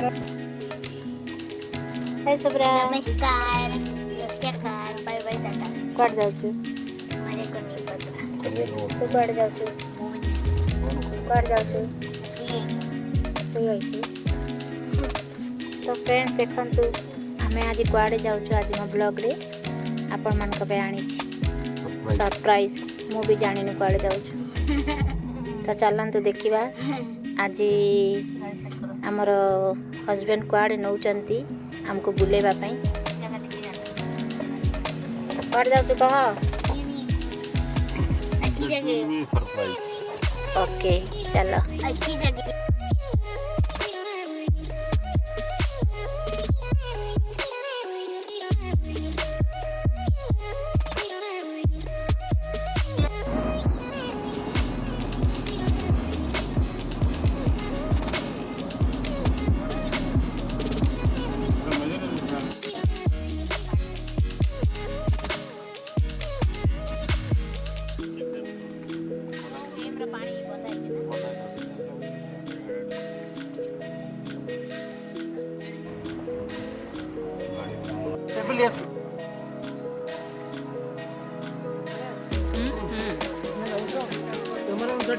हाय सुब्रा। नमस्कार। नमस्कार। Bye bye टाटा। कट जाउछु माने को नहीं पता। तू कट जाउछु कट जाउछु तू आइछु। तो फ्रेंड्स देखंतु हमें आज कुआडे जाउछु आज मो ब्लॉग रे आपण मान को पे आनी सरप्राइज मु भी जानी न कुआडे जाउछु। तो चलंतु देखिबा आज हमर हस्बैंड कुआडे नौचंती हमको बुलेबा पई कुआडे जाउछु कह अच्छी जगह सरप्राइज। ओके चलो अच्छी जगह।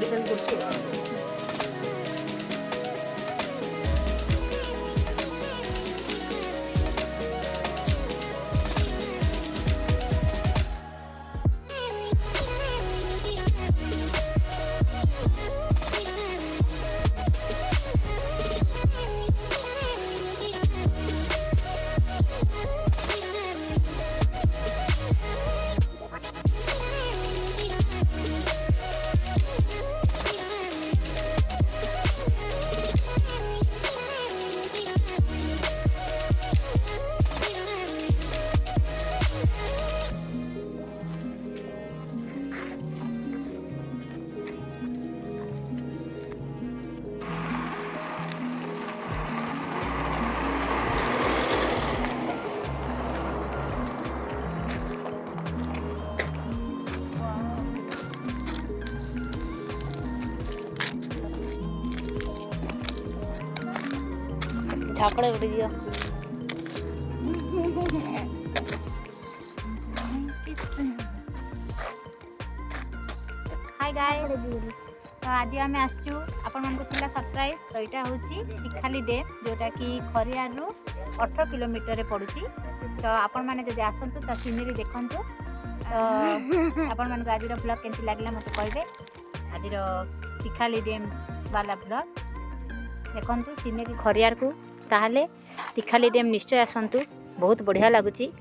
डिपेंड करछो। झाकड़े उड़ गया। हाय गाइस तो आज आम आसचु आपण मानको थिला सरप्राइज। तो यहाँ हूँ तिखाली डैम जोटा कि खरियार रु 18 किलोमीटर रे पड़ुची। तो आपण माने जदि आसंतु ता सीनरी देखंतु। तो आपण मानको आज ब्लॉग केमती लागला मते कहबे। आज तिखाली डैम वाला ब्लॉग देखंतु सीनरी खरियार को ताहले तिखाली डैम निश्चय आसंतु बहुत बढ़िया लगुची।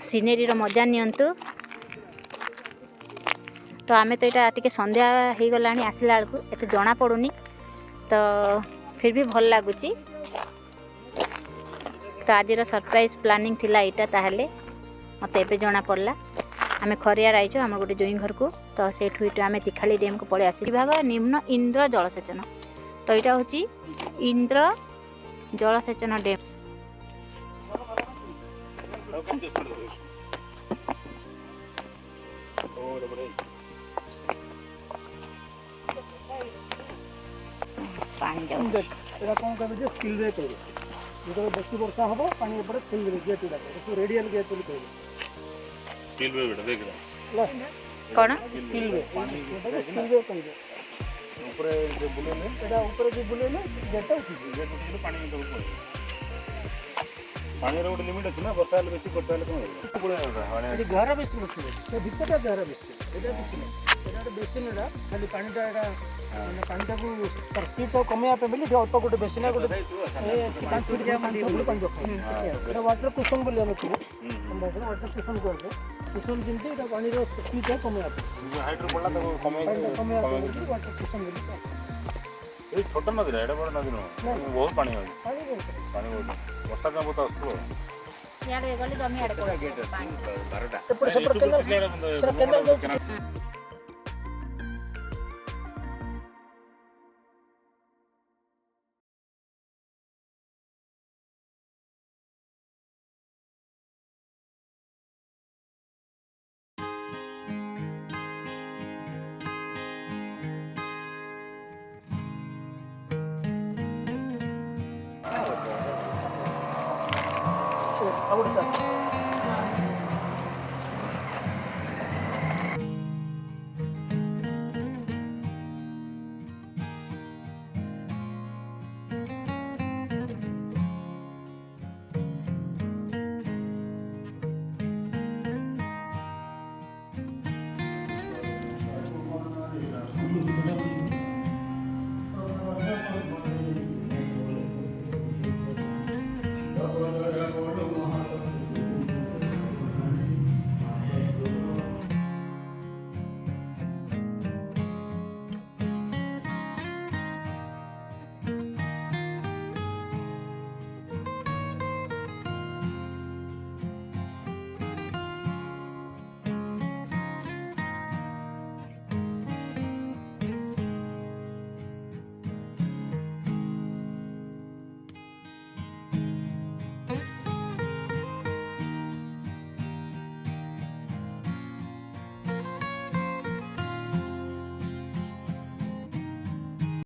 सीनेरी रो मजा नियंतु। तो आमे तो यहाँ टिके संध्या हो गलानी आसला बेलू एत जना पड़ुनी तो फिर भी भल लगुची। तो आज सरप्राइज प्लानिंग थिला एटा ताहले मते एबे जना पड़ला। आमे खरियार आइचो आम गोटे जोई घर को। तो सेठु आमे तिखाली डैम को पड़े आसी भाग निम्न इंद्र जलसेचन। तो यहाँ हूँ इंद्र जलसेचन डैम। पानी जाऊ एटा कोन कहबे जे स्किल वे कहबे जेतो बेसी वर्षा हबो पानी ऊपर फुल गेट उडा तो रेडियल गेट बोली कहबे। स्किल वे बेटा देख ला कौन स्किल वे कहबे ऊपर जे बुले ने एटा ऊपर जे बुले ने गेट उठी गेट उठी पानी में तो पानी रो लिमिट अछि ना वर्षा ले बेसी वर्षा ले कोन बुले ए घर बेसी रखिबे से भीतर घर बेसी एटा एटा बेसी नेडा खाली पानीटा एटा माने पानीटा को स्पीड तो कमे आपे बोली अल्प गोटे बेसी ना गोटे 5 फीट जा पानी रखो एटा वाटर कुशन बोली हम कहू हम वाटर कुशन करबो कुशन जिंती एटा पानी रो स्पीड है कमे आपे हाइट रो पडला तो कमे आपे वाटर कुशन बोली ए छोटा नदी रे एटा बड़ नदी न बहुत पानी है पानी बहुत वर्षा का बहुत आसतो याडे गली जमी याडे पड़ा गेट 12टा ऊपर से केंद्र ଆଉ ଗୋଟେ ଚାଷ